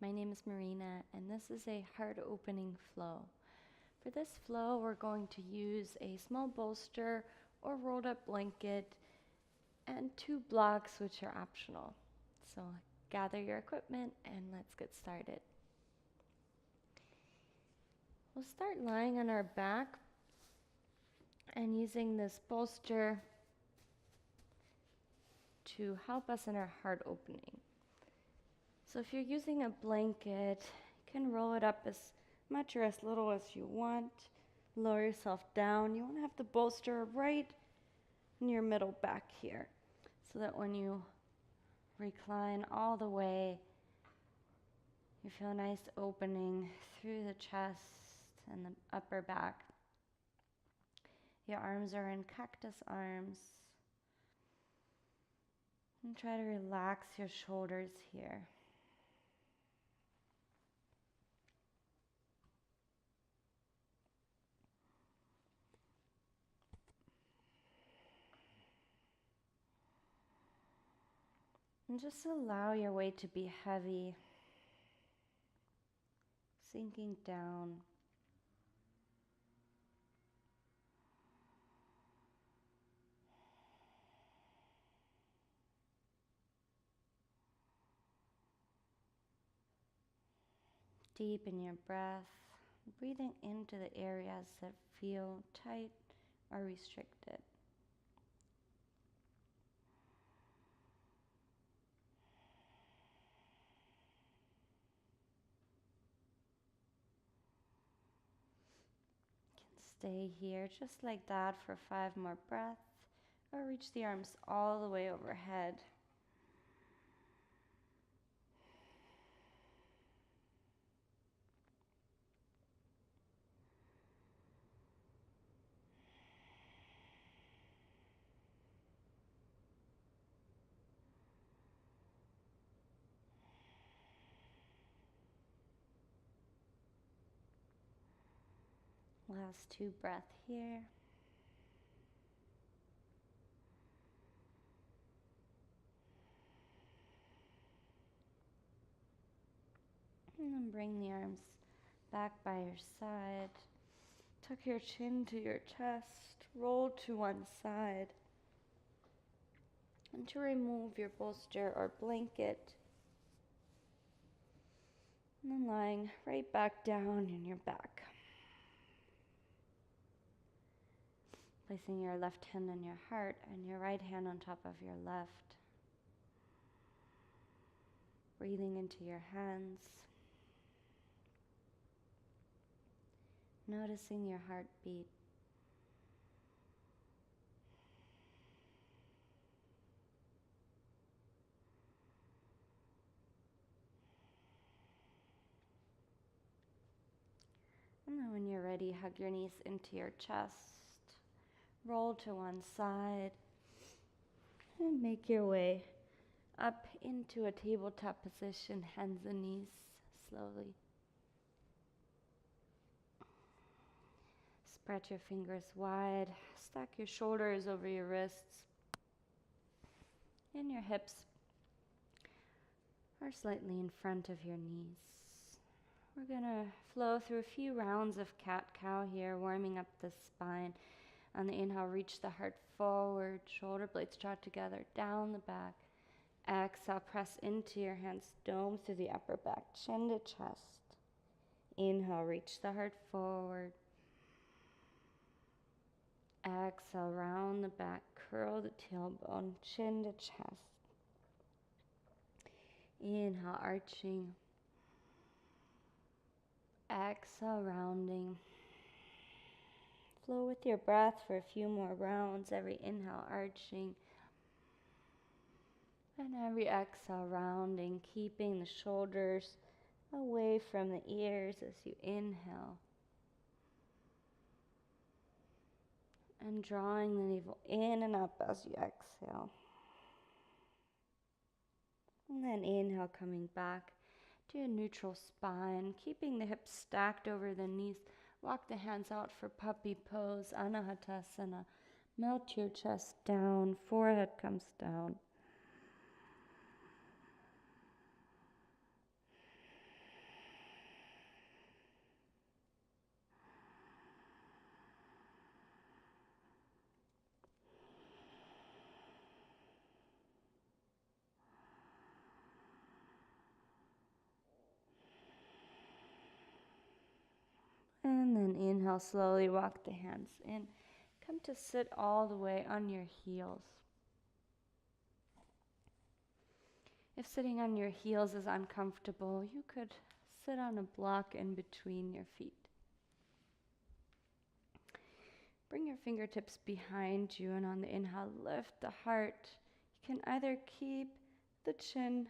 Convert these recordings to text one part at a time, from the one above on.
My name is Marina, and this is a heart opening flow. For this flow, we're going to use a small bolster or rolled up blanket and 2 blocks, which are optional. So gather your equipment and let's get started. We'll start lying on our back and using this bolster to help us in our heart opening. So if you're using a blanket, you can roll it up as much or as little as you want. Lower yourself down. You want to have the bolster right in your middle back here, so that when you recline all the way, you feel a nice opening through the chest and the upper back. Your arms are in cactus arms. And try to relax your shoulders here. And just allow your weight to be heavy, sinking down. Deepen your breath, breathing into the areas that feel tight or restricted. Stay here just like that for 5 more breaths, or reach the arms all the way overhead. Last 2 breaths here. And then bring the arms back by your side. Tuck your chin to your chest. Roll to one side. And to remove your bolster or blanket. And then lying right back down in your back. Placing your left hand on your heart and your right hand on top of your left. Breathing into your hands. Noticing your heartbeat. And then when you're ready, hug your knees into your chest. Roll to one side. And make your way up into a tabletop position, hands and knees, slowly. Spread your fingers wide. Stack your shoulders over your wrists. And your hips are slightly in front of your knees. We're going to flow through a few rounds of cat-cow here, warming up the spine. On the inhale, reach the heart forward, shoulder blades draw together, down the back. Exhale, press into your hands, dome through the upper back, chin to chest. Inhale, reach the heart forward. Exhale, round the back, curl the tailbone, chin to chest. Inhale, arching. Exhale, rounding. Flow with your breath for a few more rounds. Every inhale, arching. And every exhale, rounding, keeping the shoulders away from the ears as you inhale. And drawing the navel in and up as you exhale. And then inhale, coming back to a neutral spine, keeping the hips stacked over the knees. Walk the hands out for puppy pose, Anahatasana. Melt your chest down, forehead comes down. Inhale, slowly walk the hands in. Come to sit all the way on your heels. If sitting on your heels is uncomfortable, you could sit on a block in between your feet. Bring your fingertips behind you, and on the inhale, lift the heart. You can either keep the chin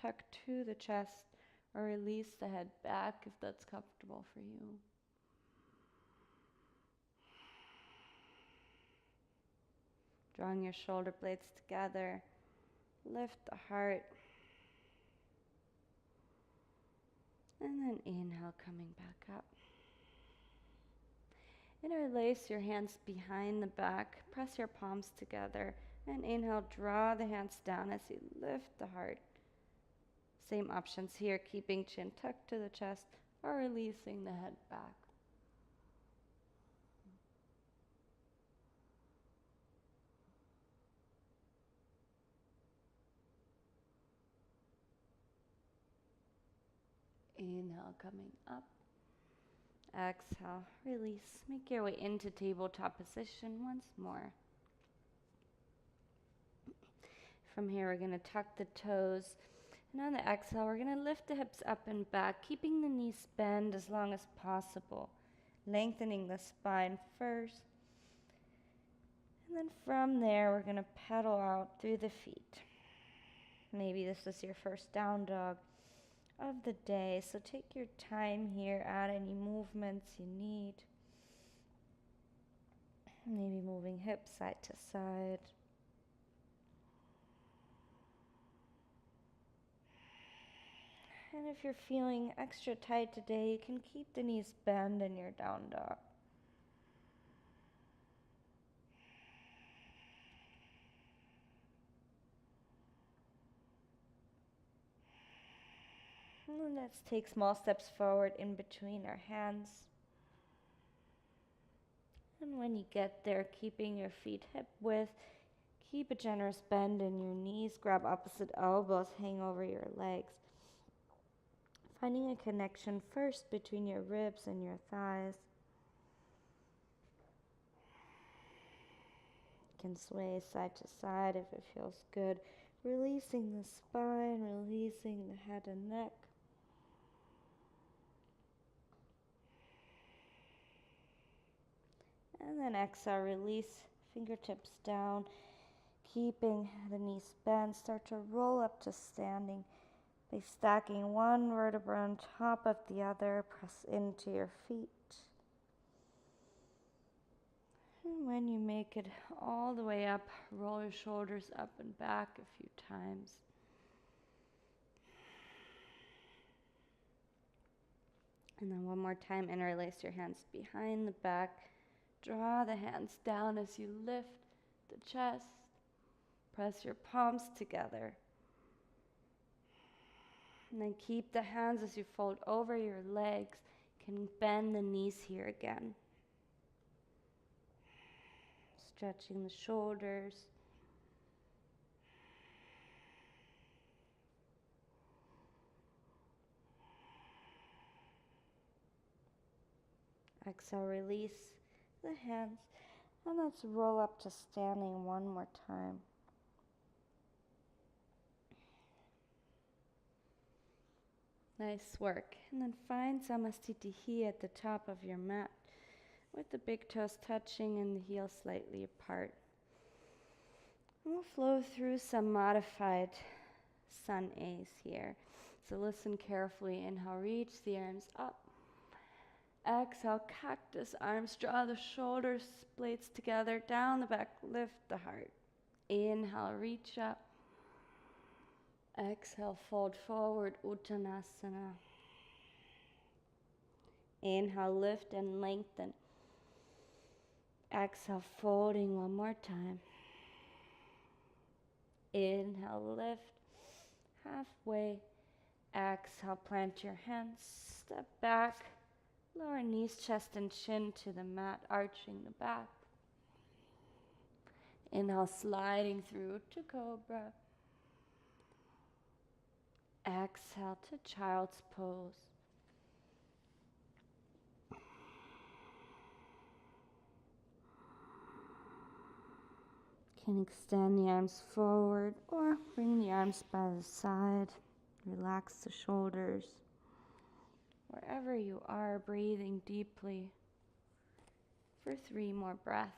tucked to the chest or release the head back if that's comfortable for you. Drawing your shoulder blades together, lift the heart. And then inhale, coming back up. Interlace your hands behind the back, press your palms together, and inhale, draw the hands down as you lift the heart. Same options here, keeping chin tucked to the chest or releasing the head back. Inhale, coming up. Exhale, release. Make your way into tabletop position once more. From here, we're going to tuck the toes. And on the exhale, we're going to lift the hips up and back, keeping the knees bent as long as possible. Lengthening the spine first. And then from there, we're going to pedal out through the feet. Maybe this is your first down dog of the day, so take your time here, add any movements you need. Maybe moving hips side to side. And if you're feeling extra tight today, you can keep the knees bent in your down dog. And let's take small steps forward in between our hands. And when you get there, keeping your feet hip width, keep a generous bend in your knees, grab opposite elbows, hang over your legs. Finding a connection first between your ribs and your thighs. You can sway side to side if it feels good. Releasing the spine, releasing the head and neck. And then exhale, release fingertips down, keeping the knees bent. Start to roll up to standing by stacking one vertebra on top of the other. Press into your feet. And when you make it all the way up, roll your shoulders up and back a few times. And then one more time, interlace your hands behind the back. Draw the hands down as you lift the chest. Press your palms together. And then keep the hands as you fold over your legs. You can bend the knees here again. Stretching the shoulders. Exhale, release the hands. And let's roll up to standing one more time. Nice work. And then find Samastitihi at the top of your mat with the big toes touching and the heels slightly apart. And we'll flow through some modified sun A's here. So listen carefully. Inhale, reach the arms up. Exhale, cactus arms. Draw the shoulders, blades together, down the back, lift the heart. Inhale, reach up. Exhale, fold forward, Uttanasana. Inhale, lift and lengthen. Exhale, folding one more time. Inhale, lift, halfway. Exhale, plant your hands, step back. Lower knees, chest, and chin to the mat, arching the back. Inhale, sliding through to cobra. Exhale to child's pose. can extend the arms forward or bring the arms by the side. Relax the shoulders. Wherever you are, breathing deeply for 3 more breaths.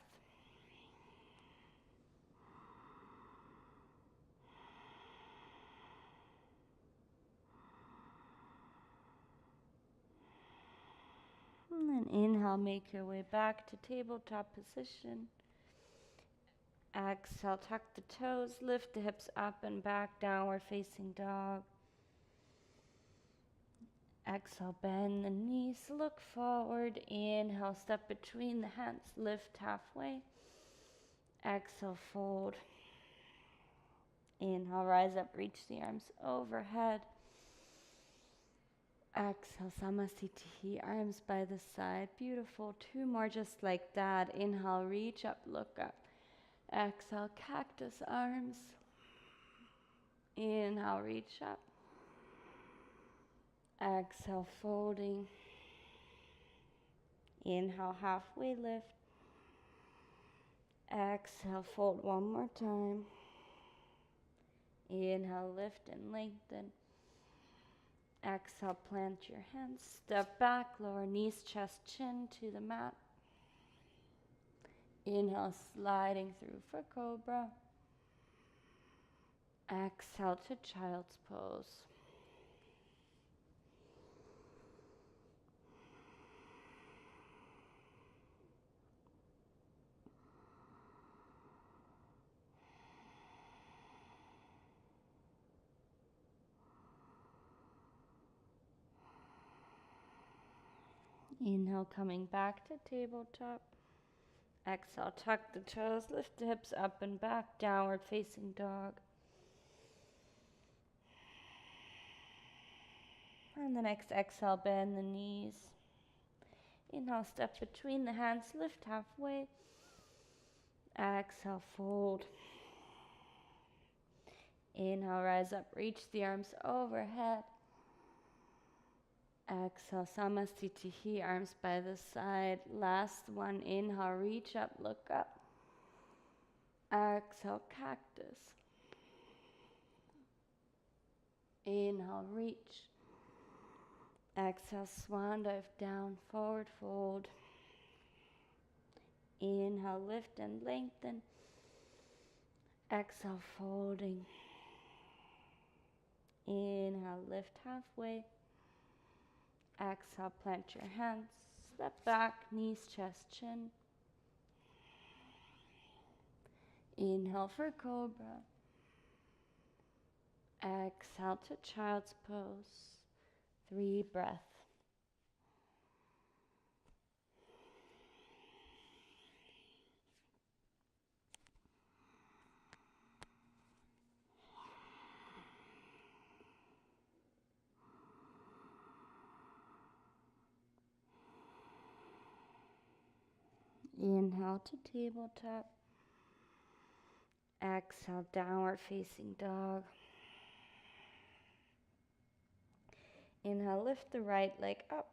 And then inhale, make your way back to tabletop position. Exhale, tuck the toes, lift the hips up and back, downward facing dog. Exhale, bend the knees, look forward. Inhale, step between the hands, lift halfway. Exhale, fold. Inhale, rise up, reach the arms overhead. Exhale, Samasthiti, arms by the side. Beautiful. 2 more just like that. Inhale, reach up, look up. Exhale, cactus arms. Inhale, reach up. Exhale, folding. Inhale, halfway lift. Exhale, fold 1 more time. Inhale, lift and lengthen. Exhale, plant your hands. Step back, lower knees, chest, chin to the mat. Inhale, sliding through for cobra. Exhale to child's pose. Inhale, coming back to tabletop. Exhale, tuck the toes, lift the hips up and back, downward facing dog. And the next exhale, bend the knees. Inhale, step between the hands, lift halfway. Exhale, fold. Inhale, rise up, reach the arms overhead. Exhale, Samasthiti, arms by the side. Last one, inhale, reach up, look up. Exhale, cactus. Inhale, reach. Exhale, swan dive down, forward fold. Inhale, lift and lengthen. Exhale, folding. Inhale, lift halfway. Exhale, plant your hands. Step back, knees, chest, chin. Inhale for cobra. Exhale to child's pose. 3 breaths. Inhale to tabletop. Exhale, downward facing dog. Inhale, lift the right leg up.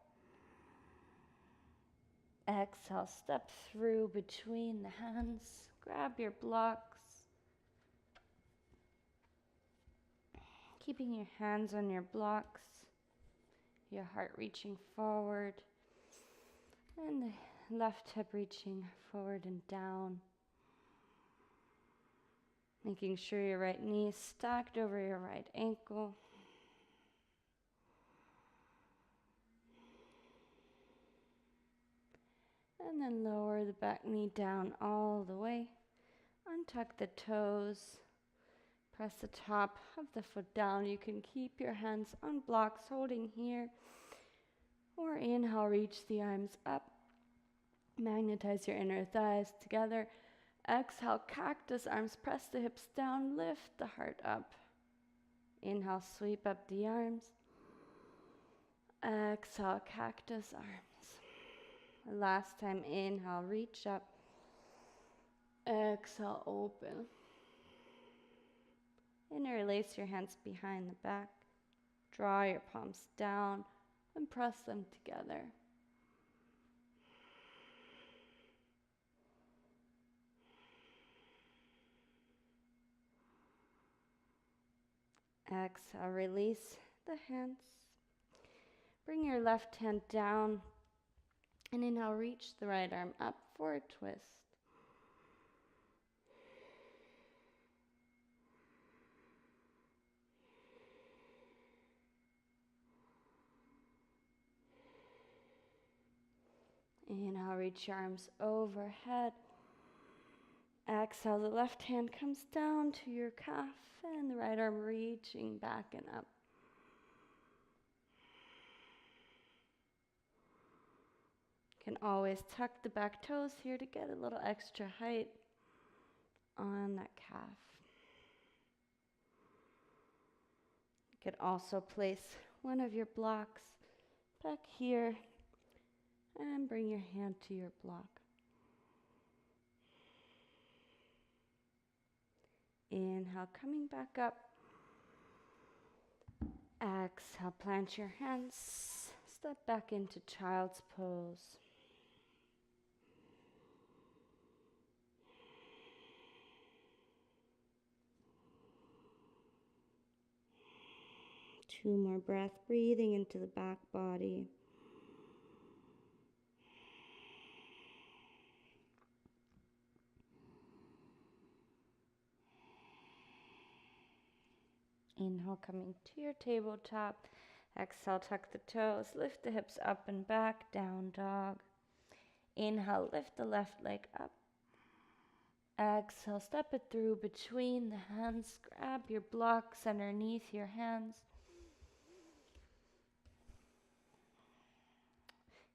Exhale, step through between the hands. Grab your blocks. Keeping your hands on your blocks. Your heart reaching forward. And the left hip reaching forward and down. Making sure your right knee is stacked over your right ankle. And then lower the back knee down all the way. Untuck the toes. Press the top of the foot down. You can keep your hands on blocks holding here. Or inhale, reach the arms up. Magnetize your inner thighs together. Exhale, cactus arms, press the hips down, lift the heart up. Inhale, sweep up the arms. Exhale, cactus arms. Last time, inhale, reach up. Exhale, open. Interlace your hands behind the back. Draw your palms down and press them together. Exhale, release the hands. Bring your left hand down. And inhale, reach the right arm up for a twist. Inhale, reach your arms overhead. Exhale, the left hand comes down to your calf and the right arm reaching back and up. You can always tuck the back toes here to get a little extra height on that calf. You could also place one of your blocks back here and bring your hand to your block. Inhale, coming back up. Exhale, plant your hands. Step back into child's pose. Two more breaths, breathing into the back body. Inhale, coming to your tabletop. Exhale, tuck the toes, lift the hips up and back, down dog. Inhale, lift the left leg up. Exhale, step it through between the hands. Grab your blocks underneath your hands.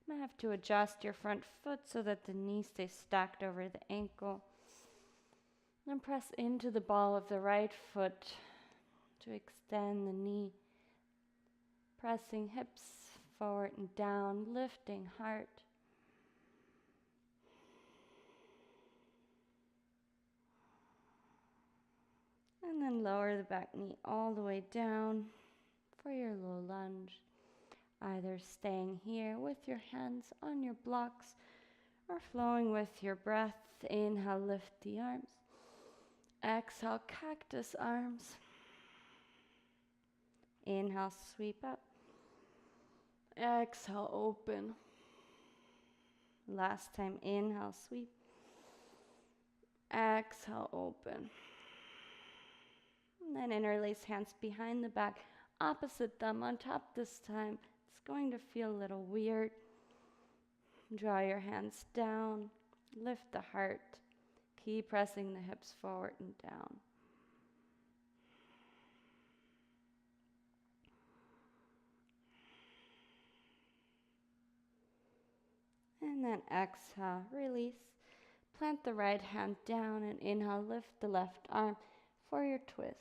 You might have to adjust your front foot so that the knee stays stacked over the ankle. Then press into the ball of the right foot to extend the knee, pressing hips forward and down, lifting heart. And then lower the back knee all the way down for your low lunge, either staying here with your hands on your blocks or flowing with your breath. Inhale, lift the arms. Exhale, cactus arms. Inhale, sweep up. Exhale, open. Last time, inhale, sweep. Exhale, open. And then interlace hands behind the back, opposite thumb on top this time. It's going to feel a little weird. Draw your hands down, lift the heart. Keep pressing the hips forward and down. And then exhale, release. Plant the right hand down and inhale, lift the left arm for your twist.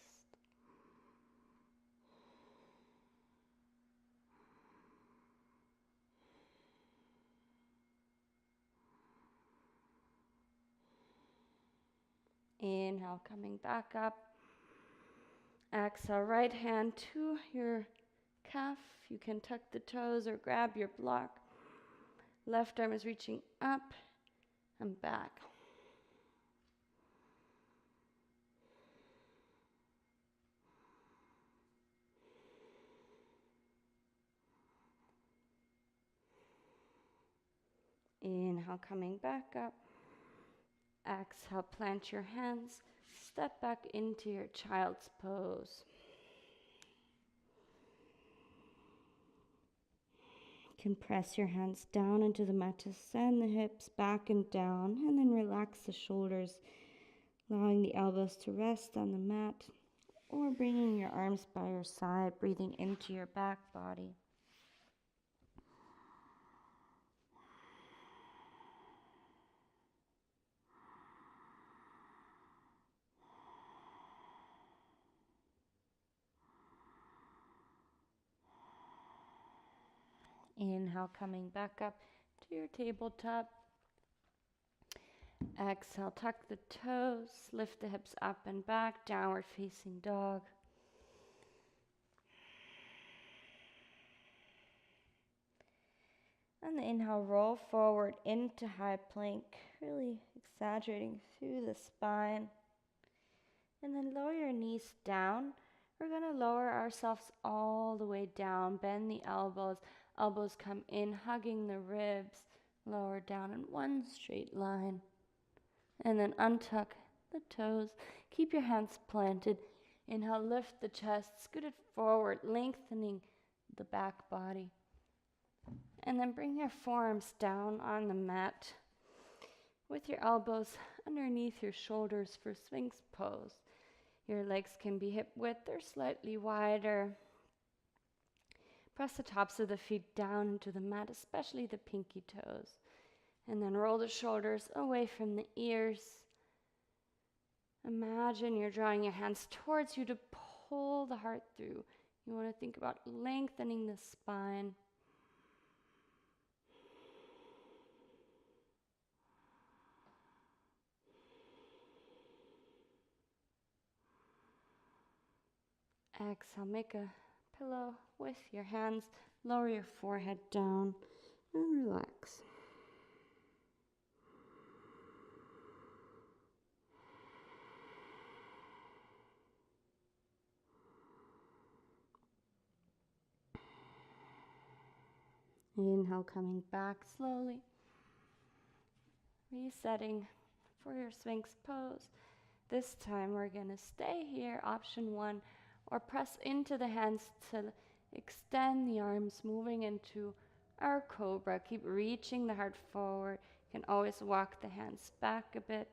Inhale, coming back up. Exhale, right hand to your calf. You can tuck the toes or grab your block. Left arm is reaching up and back. Inhale, coming back up. Exhale, plant your hands. Step back into your child's pose. You can press your hands down into the mat to send the hips back and down, and then relax the shoulders, allowing the elbows to rest on the mat, or bringing your arms by your side, breathing into your back body. Inhale, coming back up to your tabletop. Exhale, tuck the toes, lift the hips up and back, downward facing dog. And the inhale, roll forward into high plank, really exaggerating through the spine. And then lower your knees down We're going to lower ourselves all the way down, bend the elbows, elbows come in, hugging the ribs, lower down in one straight line. And then untuck the toes, keep your hands planted. Inhale, lift the chest, scoot it forward, lengthening the back body. And then bring your forearms down on the mat with your elbows underneath your shoulders for Sphinx pose. Your legs can be hip width or slightly wider. Press the tops of the feet down into the mat, especially the pinky toes. And then roll the shoulders away from the ears. Imagine you're drawing your hands towards you to pull the heart through. You want to think about lengthening the spine. Exhale, make a pillow with your hands. Lower your forehead down and relax. Inhale, coming back slowly. Resetting for your Sphinx pose. This time we're going to stay here, option 1, or press into the hands to extend the arms, moving into our cobra. Keep reaching the heart forward. You can always walk the hands back a bit.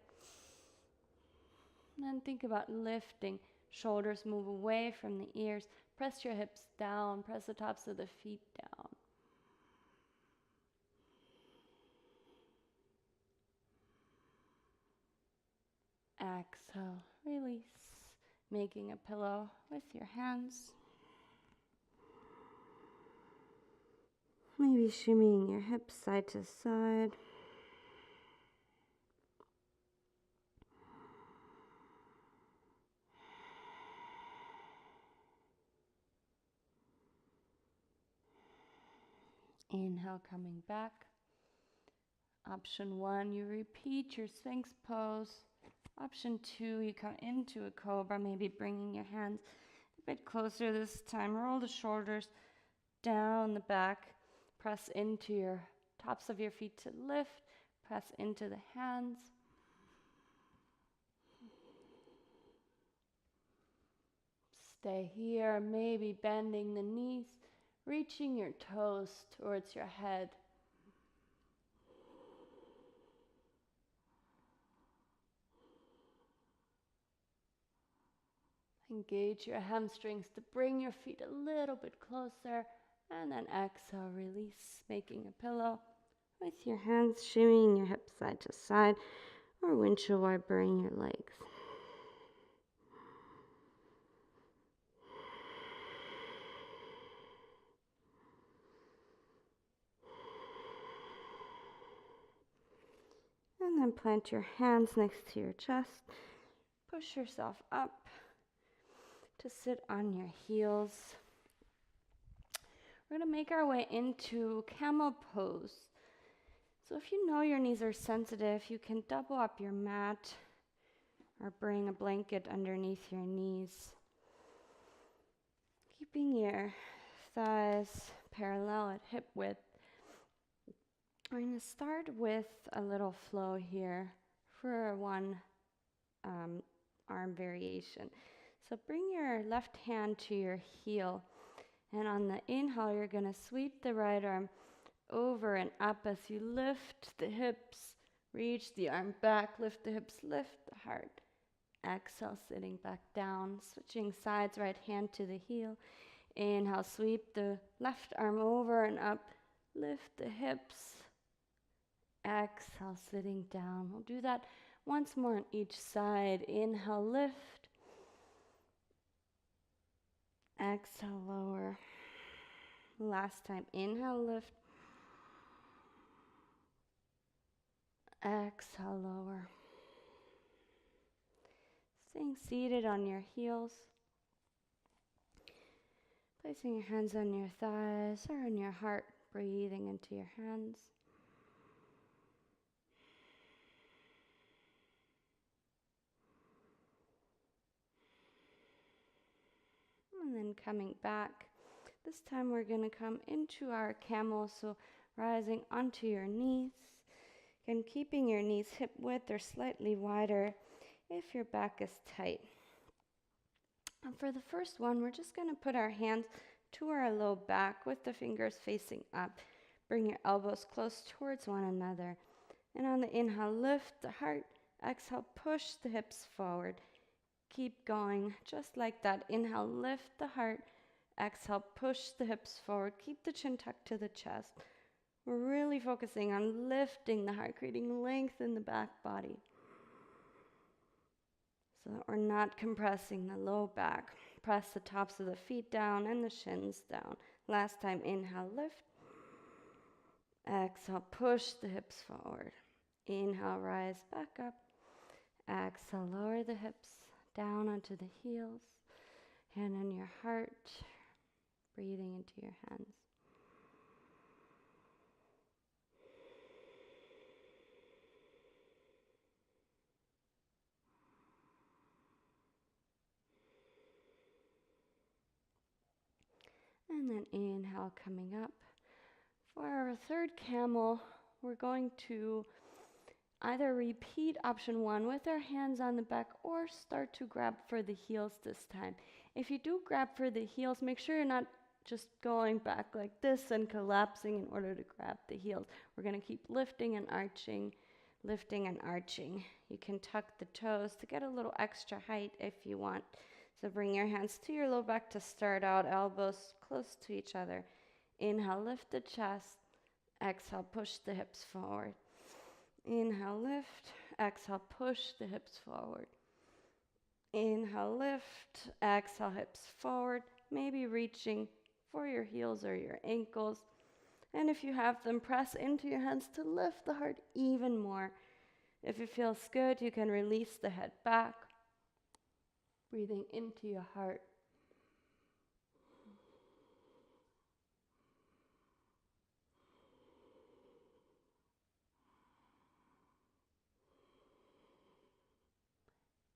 And then think about lifting. Shoulders move away from the ears. Press your hips down. Press the tops of the feet down. Exhale, release, making a pillow with your hands. Maybe shimmying your hips side to side. Inhale, coming back. Option 1, you repeat your Sphinx pose. Option 2, you come into a cobra, maybe bringing your hands a bit closer this time. Roll the shoulders down the back. Press into your tops of your feet to lift. Press into the hands. Stay here, maybe bending the knees, reaching your toes towards your head. Engage your hamstrings to bring your feet a little bit closer, and then exhale, release, making a pillow with your hands, shimmying your hips side to side, or windshield wipering your legs. And then plant your hands next to your chest. Push yourself up to sit on your heels. We're going to make our way into camel pose. So if you know your knees are sensitive, you can double up your mat or bring a blanket underneath your knees. Keeping your thighs parallel at hip width. We're going to start with a little flow here for one arm variation. So bring your left hand to your heel, and on the inhale, you're going to sweep the right arm over and up as you lift the hips, reach the arm back, lift the hips, lift the heart. Exhale, sitting back down, switching sides, right hand to the heel. Inhale, sweep the left arm over and up, lift the hips. Exhale, sitting down. We'll do that once more on each side. Inhale, lift. Exhale, lower. Last time, inhale, lift. Exhale, lower. Staying seated on your heels. Placing your hands on your thighs or on your heart, breathing into your hands. And then coming back. This time we're going to come into our camel, so rising onto your knees. And keeping your knees hip width or slightly wider if your back is tight. And for the first one, we're just going to put our hands to our low back with the fingers facing up. Bring your elbows close towards one another. And on the inhale, lift the heart. Exhale, push the hips forward. Keep going, just like that. Inhale, lift the heart. Exhale, push the hips forward. Keep the chin tucked to the chest. We're really focusing on lifting the heart, creating length in the back body, so that we're not compressing the low back. Press the tops of the feet down and the shins down. Last time, inhale, lift. Exhale, push the hips forward. Inhale, rise back up. Exhale, lower the hips down onto the heels. Hand on your heart, breathing into your hands. And then inhale, coming up. For our third camel, we're going to either repeat option 1 with our hands on the back or start to grab for the heels this time. If you do grab for the heels, make sure you're not just going back like this and collapsing in order to grab the heels. We're going to keep lifting and arching, lifting and arching. You can tuck the toes to get a little extra height if you want. So bring your hands to your low back to start out, elbows close to each other. Inhale, lift the chest. Exhale, push the hips forward. Inhale, lift. Exhale, push the hips forward. Inhale, lift. Exhale, hips forward. Maybe reaching for your heels or your ankles. And if you have them, press into your hands to lift the heart even more. If it feels good, you can release the head back. Breathing into your heart.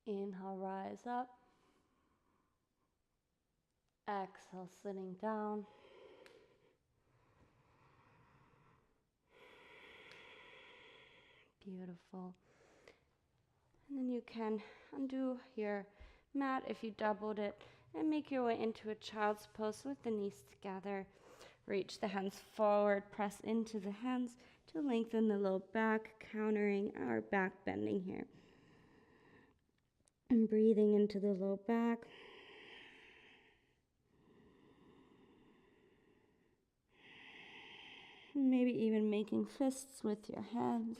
Inhale, rise up. Exhale, sitting down. Beautiful. And then you can undo your mat if you doubled it and make your way into a child's pose with the knees together. Reach the hands forward, press into the hands to lengthen the low back, countering our back bending here. And breathing into the low back. Maybe even making fists with your hands,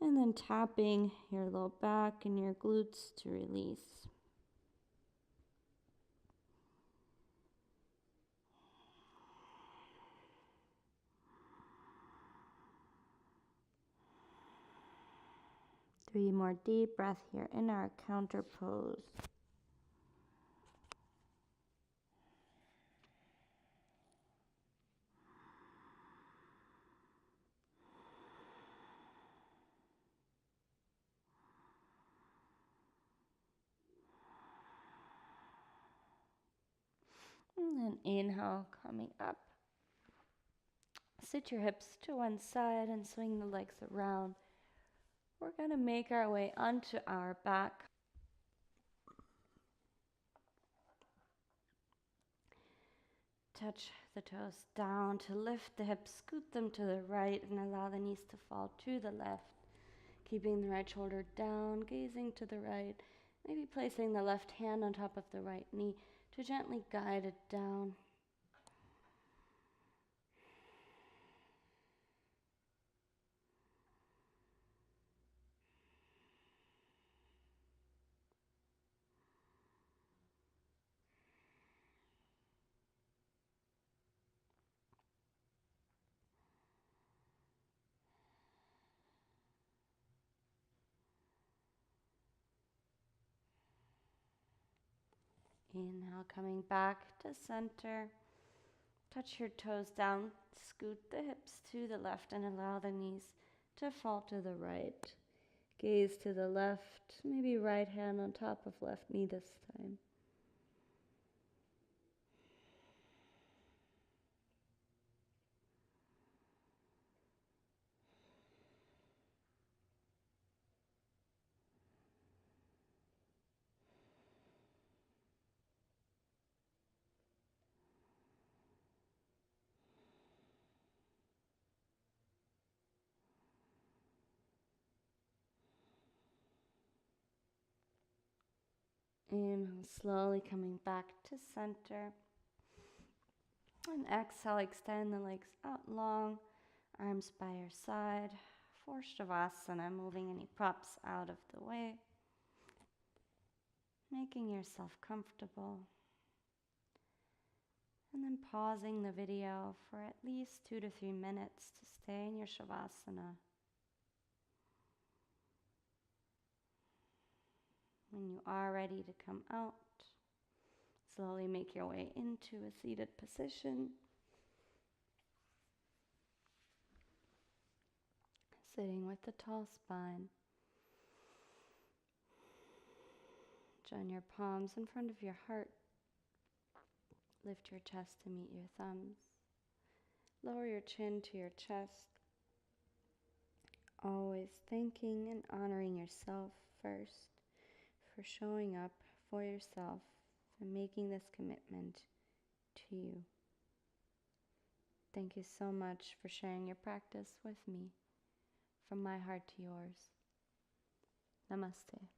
and then tapping your low back and your glutes to release. Three more deep breaths here in our counter pose. And then inhale, coming up. Sit your hips to one side and swing the legs around. We're going to make our way onto our back. Touch the toes down to lift the hips, scoot them to the right, and allow the knees to fall to the left. Keeping the right shoulder down, gazing to the right, maybe placing the left hand on top of the right knee to gently guide it down. Inhale, coming back to center. Touch your toes down, scoot the hips to the left and allow the knees to fall to the right. Gaze to the left, maybe right hand on top of left knee this time. Inhale, slowly coming back to center. And exhale, extend the legs out long, arms by your side. For Shavasana, moving any props out of the way. Making yourself comfortable. And then pausing the video for at least 2 to 3 minutes to stay in your Shavasana. When you are ready to come out, slowly make your way into a seated position. Sitting with a tall spine. Join your palms in front of your heart. Lift your chest to meet your thumbs. Lower your chin to your chest. Always thanking and honoring yourself first for showing up for yourself and making this commitment to you. Thank you so much for sharing your practice with me. From my heart to yours. Namaste.